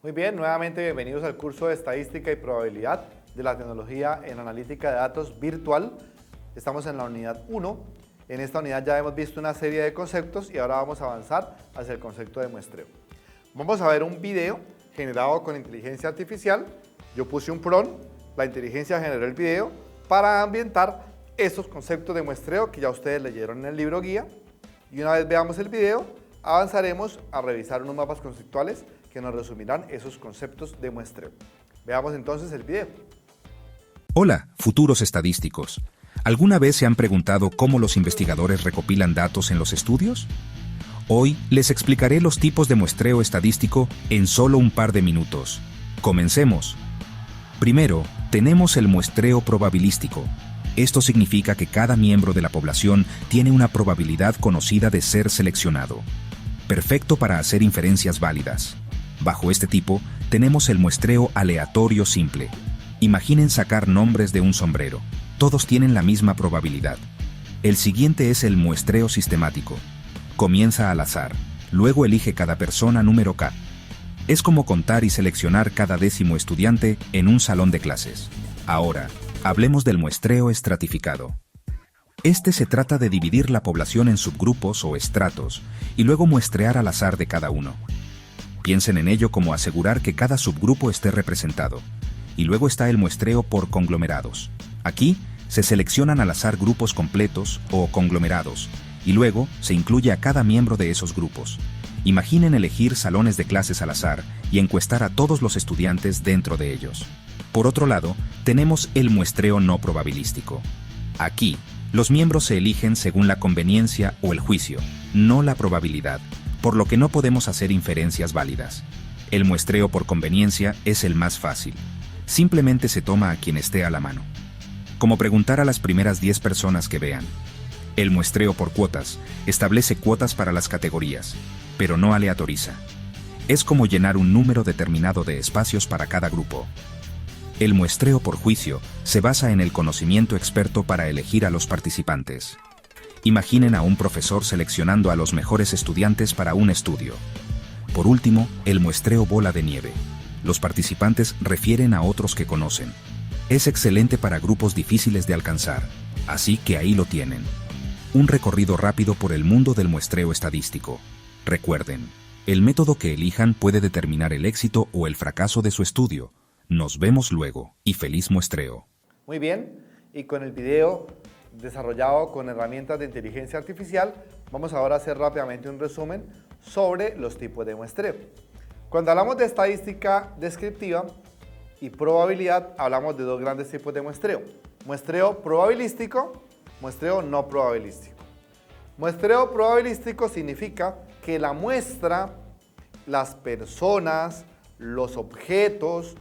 Muy bien, nuevamente bienvenidos al curso de Estadística y Probabilidad de la Tecnología en Analítica de Datos Virtual. Estamos en la unidad 1. En esta unidad ya hemos visto una serie de conceptos y ahora vamos a avanzar hacia el concepto de muestreo. Vamos a ver un video generado con inteligencia artificial. Yo puse un prompt, la inteligencia generó el video para ambientar estos conceptos de muestreo que ya ustedes leyeron en el libro guía. Y una vez veamos el video, avanzaremos a revisar unos mapas conceptuales que nos resumirán esos conceptos de muestreo. Veamos entonces el video. Hola, futuros estadísticos. ¿Alguna vez se han preguntado cómo los investigadores recopilan datos en los estudios? Hoy les explicaré los tipos de muestreo estadístico en solo un par de minutos. Comencemos. Primero, tenemos el muestreo probabilístico. Esto significa que cada miembro de la población tiene una probabilidad conocida de ser seleccionado. Perfecto para hacer inferencias válidas. Bajo este tipo, tenemos el muestreo aleatorio simple. Imaginen sacar nombres de un sombrero. Todos tienen la misma probabilidad. El siguiente es el muestreo sistemático. Comienza al azar. Luego elige cada persona número K. Es como contar y seleccionar cada décimo estudiante en un salón de clases. Ahora, hablemos del muestreo estratificado. Este se trata de dividir la población en subgrupos o estratos y luego muestrear al azar de cada uno. Piensen en ello como asegurar que cada subgrupo esté representado. Y luego está el muestreo por conglomerados. Aquí se seleccionan al azar grupos completos o conglomerados y luego se incluye a cada miembro de esos grupos. Imaginen elegir salones de clases al azar y encuestar a todos los estudiantes dentro de ellos. Por otro lado, tenemos el muestreo no probabilístico. Aquí, los miembros se eligen según la conveniencia o el juicio, no la probabilidad, por lo que no podemos hacer inferencias válidas. El muestreo por conveniencia es el más fácil. Simplemente se toma a quien esté a la mano. Como preguntar a las primeras 10 personas que vean. El muestreo por cuotas establece cuotas para las categorías, pero no aleatoriza. Es como llenar un número determinado de espacios para cada grupo. El muestreo por juicio se basa en el conocimiento experto para elegir a los participantes. Imaginen a un profesor seleccionando a los mejores estudiantes para un estudio. Por último, el muestreo bola de nieve. Los participantes refieren a otros que conocen. Es excelente para grupos difíciles de alcanzar, así que ahí lo tienen. Un recorrido rápido por el mundo del muestreo estadístico. Recuerden, el método que elijan puede determinar el éxito o el fracaso de su estudio. Nos vemos luego y feliz muestreo. Muy bien, y con el video desarrollado con herramientas de inteligencia artificial, vamos ahora a hacer rápidamente un resumen sobre los tipos de muestreo. Cuando hablamos de estadística descriptiva y probabilidad, hablamos de dos grandes tipos de muestreo. Muestreo probabilístico, muestreo no probabilístico. Muestreo probabilístico significa que la muestra, las personas, los objetos,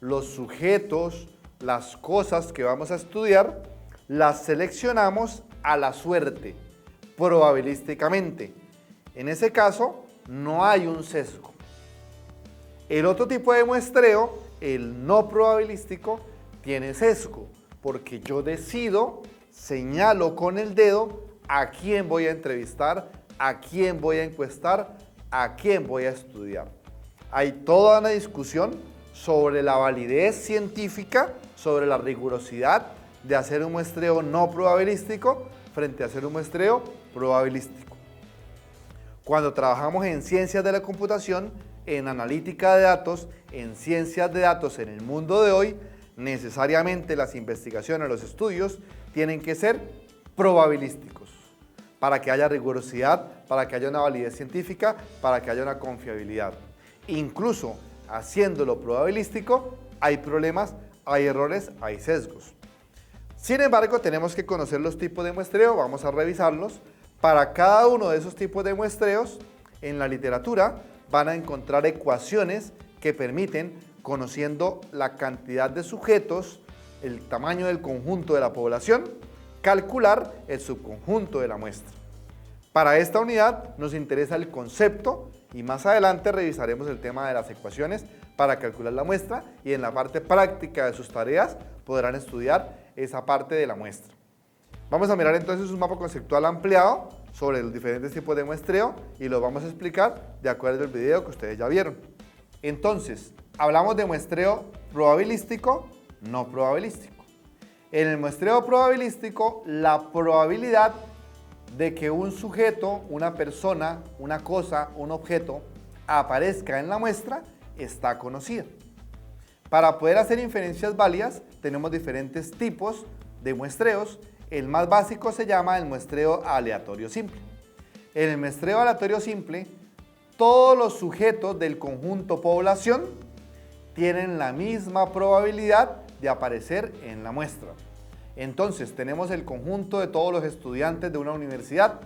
los sujetos, las cosas que vamos a estudiar, las seleccionamos a la suerte, probabilísticamente. En ese caso, no hay un sesgo. El otro tipo de muestreo, el no probabilístico, tiene sesgo, porque yo decido, señalo con el dedo a quién voy a entrevistar, a quién voy a encuestar, a quién voy a estudiar. Hay toda una discusión sobre la validez científica, sobre la rigurosidad de hacer un muestreo no probabilístico frente a hacer un muestreo probabilístico. Cuando trabajamos en ciencias de la computación, en analítica de datos, en ciencias de datos en el mundo de hoy, necesariamente las investigaciones, los estudios, tienen que ser probabilísticos para que haya rigurosidad, para que haya una validez científica, para que haya una confiabilidad. Incluso haciéndolo probabilístico, hay problemas, hay errores, hay sesgos. Sin embargo, tenemos que conocer los tipos de muestreo, vamos a revisarlos. Para cada uno de esos tipos de muestreos, en la literatura van a encontrar ecuaciones que permiten, conociendo la cantidad de sujetos, el tamaño del conjunto de la población, calcular el subconjunto de la muestra. Para esta unidad nos interesa el concepto y más adelante revisaremos el tema de las ecuaciones para calcular la muestra y en la parte práctica de sus tareas podrán estudiar esa parte de la muestra. Vamos a mirar entonces un mapa conceptual ampliado sobre los diferentes tipos de muestreo y lo vamos a explicar de acuerdo al video que ustedes ya vieron. Entonces, hablamos de muestreo probabilístico, no probabilístico. En el muestreo probabilístico, la probabilidad de que un sujeto, una persona, una cosa, un objeto aparezca en la muestra está conocida. Para poder hacer inferencias válidas tenemos diferentes tipos de muestreos. El más básico se llama el muestreo aleatorio simple. En el muestreo aleatorio simple, todos los sujetos del conjunto población tienen la misma probabilidad de aparecer en la muestra. Entonces tenemos el conjunto de todos los estudiantes de una universidad.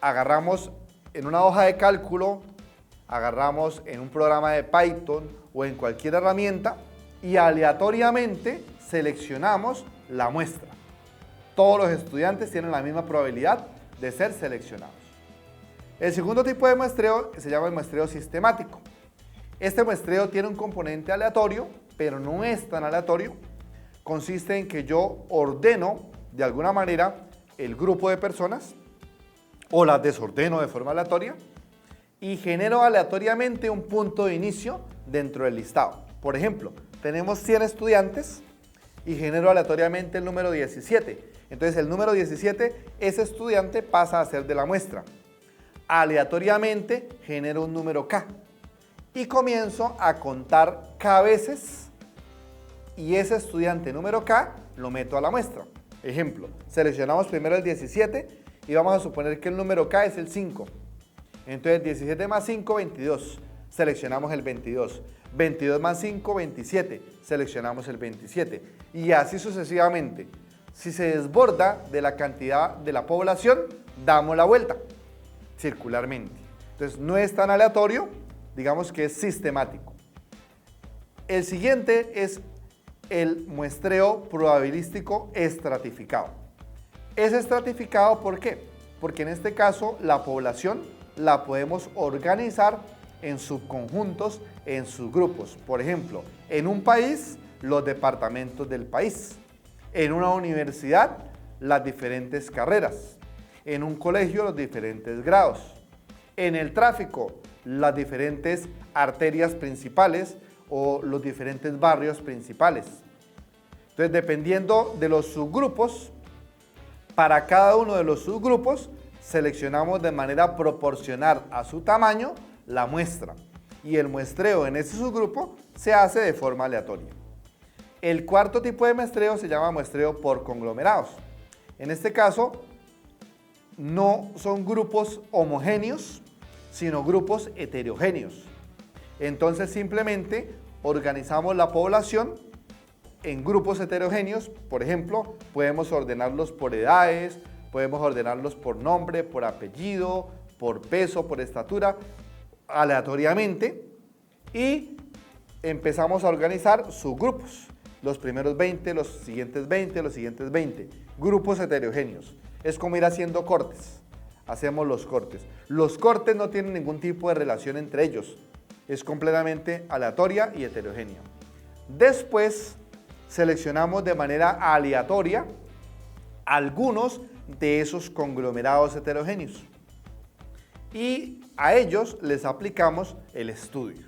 Agarramos en una hoja de cálculo, agarramos en un programa de Python o en cualquier herramienta y aleatoriamente seleccionamos la muestra. Todos los estudiantes tienen la misma probabilidad de ser seleccionados. El segundo tipo de muestreo se llama el muestreo sistemático. Este muestreo tiene un componente aleatorio, pero no es tan aleatorio. Consiste en que yo ordeno de alguna manera el grupo de personas o las desordeno de forma aleatoria y genero aleatoriamente un punto de inicio dentro del listado. Por ejemplo, tenemos 100 estudiantes y genero aleatoriamente el número 17. Entonces el número 17, ese estudiante pasa a ser de la muestra. Aleatoriamente genero un número K y comienzo a contar K veces y ese estudiante número K lo meto a la muestra. Ejemplo, seleccionamos primero el 17 y vamos a suponer que el número K es el 5. Entonces 17 más 5, 22. Seleccionamos el 22. 22 más 5, 27. Seleccionamos el 27. Y así sucesivamente. Si se desborda de la cantidad de la población, damos la vuelta circularmente. Entonces no es tan aleatorio, digamos que es sistemático. El siguiente es el muestreo probabilístico estratificado. Es estratificado, ¿por qué? Porque en este caso la población la podemos organizar en subconjuntos, en subgrupos. Por ejemplo, en un país, los departamentos del país. En una universidad, las diferentes carreras. En un colegio, los diferentes grados. En el tráfico, las diferentes arterias principales o los diferentes barrios principales. Entonces, dependiendo de los subgrupos, para cada uno de los subgrupos, seleccionamos de manera proporcional a su tamaño la muestra y el muestreo en ese subgrupo se hace de forma aleatoria. El cuarto tipo de muestreo se llama muestreo por conglomerados. En este caso, no son grupos homogéneos, sino grupos heterogéneos. Entonces, simplemente organizamos la población en grupos heterogéneos. Por ejemplo, podemos ordenarlos por edades, podemos ordenarlos por nombre, por apellido, por peso, por estatura, aleatoriamente, y empezamos a organizar subgrupos. Los primeros 20, los siguientes 20, los siguientes 20. Grupos heterogéneos. Es como ir haciendo cortes. Hacemos los cortes. Los cortes no tienen ningún tipo de relación entre ellos. Es completamente aleatoria y heterogénea. Después seleccionamos de manera aleatoria algunos de esos conglomerados heterogéneos y a ellos les aplicamos el estudio.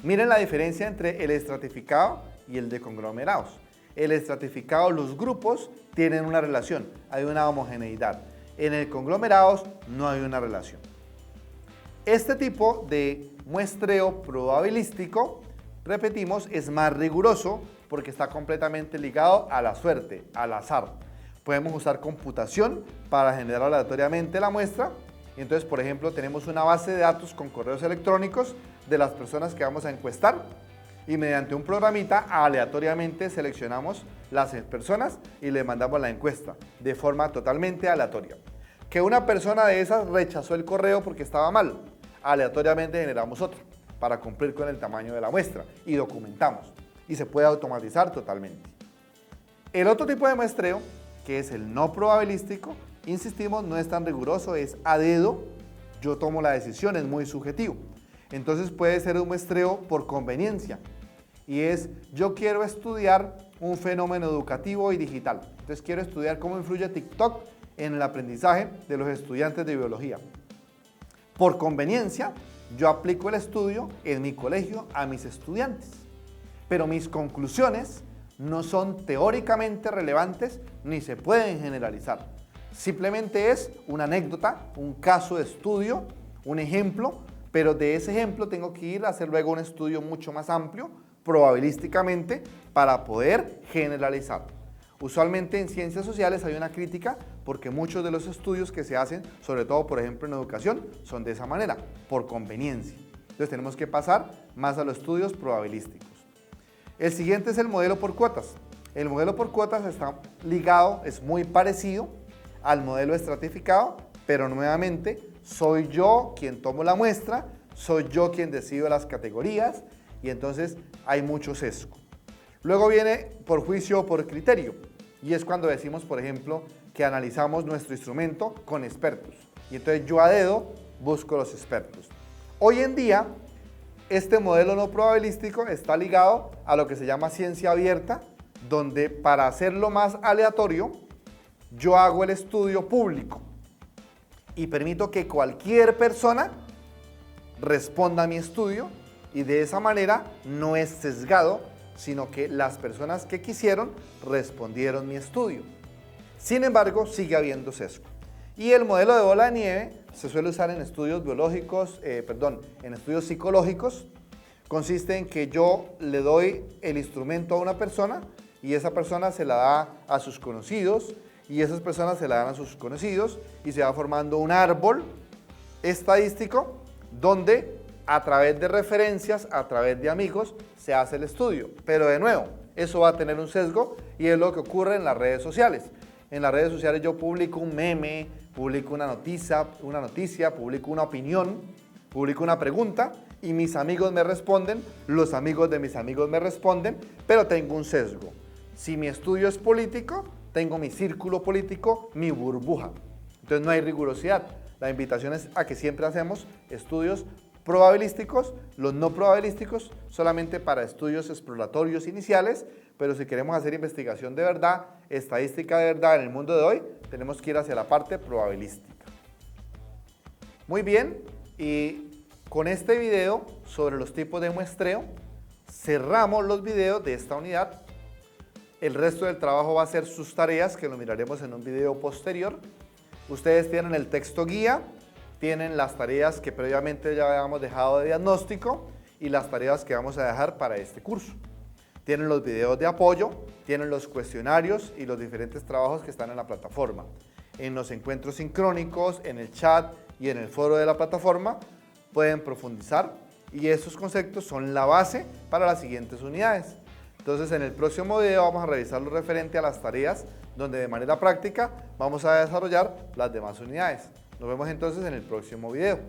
Miren la diferencia entre el estratificado y el de conglomerados. El estratificado, los grupos tienen una relación, hay una homogeneidad. En el conglomerados no hay una relación. Este tipo de muestreo probabilístico, repetimos, es más riguroso porque está completamente ligado a la suerte, al azar. Podemos usar computación para generar aleatoriamente la muestra. Entonces, por ejemplo, tenemos una base de datos con correos electrónicos de las personas que vamos a encuestar y mediante un programita aleatoriamente seleccionamos las personas y le mandamos la encuesta de forma totalmente aleatoria. Que una persona de esas rechazó el correo porque estaba mal, aleatoriamente generamos otra para cumplir con el tamaño de la muestra y documentamos y se puede automatizar totalmente. El otro tipo de muestreo, que es el no probabilístico, insistimos, no es tan riguroso, es a dedo, yo tomo la decisión, es muy subjetivo. Entonces puede ser un muestreo por conveniencia y es, yo quiero estudiar un fenómeno educativo y digital. Entonces quiero estudiar cómo influye TikTok en el aprendizaje de los estudiantes de biología. Por conveniencia, yo aplico el estudio en mi colegio a mis estudiantes, pero mis conclusiones no son teóricamente relevantes ni se pueden generalizar. Simplemente es una anécdota, un caso de estudio, un ejemplo, pero de ese ejemplo tengo que ir a hacer luego un estudio mucho más amplio, probabilísticamente, para poder generalizar. Usualmente en ciencias sociales hay una crítica porque muchos de los estudios que se hacen, sobre todo por ejemplo en educación, son de esa manera, por conveniencia. Entonces tenemos que pasar más a los estudios probabilísticos. El siguiente es el modelo por cuotas. El modelo por cuotas está ligado, es muy parecido al modelo estratificado, pero nuevamente soy yo quien tomo la muestra, soy yo quien decido las categorías y entonces hay mucho sesgo. Luego viene por juicio o por criterio y es cuando decimos, por ejemplo, que analizamos nuestro instrumento con expertos y entonces yo a dedo busco los expertos. Hoy en día, este modelo no probabilístico está ligado a lo que se llama ciencia abierta, donde para hacerlo más aleatorio, yo hago el estudio público y permito que cualquier persona responda a mi estudio y de esa manera no es sesgado, sino que las personas que quisieron respondieron mi estudio. Sin embargo, sigue habiendo sesgo. Y el modelo de bola de nieve se suele usar en estudios biológicos, en estudios psicológicos. Consiste en que yo le doy el instrumento a una persona y esa persona se la da a sus conocidos y esas personas se la dan a sus conocidos y se va formando un árbol estadístico donde a través de referencias, a través de amigos, se hace el estudio. Pero de nuevo, eso va a tener un sesgo y es lo que ocurre en las redes sociales. En las redes sociales yo publico un meme, publico una noticia, publico una opinión, publico una pregunta y mis amigos me responden, los amigos de mis amigos me responden, pero tengo un sesgo. Si mi estudio es político, tengo mi círculo político, mi burbuja. Entonces no hay rigurosidad. La invitación es a que siempre hacemos estudios probabilísticos, los no probabilísticos solamente para estudios exploratorios iniciales, pero si queremos hacer investigación de verdad, estadística de verdad en el mundo de hoy, tenemos que ir hacia la parte probabilística. Muy bien, y con este video sobre los tipos de muestreo, cerramos los videos de esta unidad. El resto del trabajo va a ser sus tareas, que lo miraremos en un video posterior. Ustedes tienen el texto guía, tienen las tareas que previamente ya habíamos dejado de diagnóstico y las tareas que vamos a dejar para este curso. Tienen los videos de apoyo, tienen los cuestionarios y los diferentes trabajos que están en la plataforma. En los encuentros sincrónicos, en el chat y en el foro de la plataforma pueden profundizar y esos conceptos son la base para las siguientes unidades. Entonces en el próximo video vamos a revisar lo referente a las tareas donde de manera práctica vamos a desarrollar las demás unidades. Nos vemos entonces en el próximo video.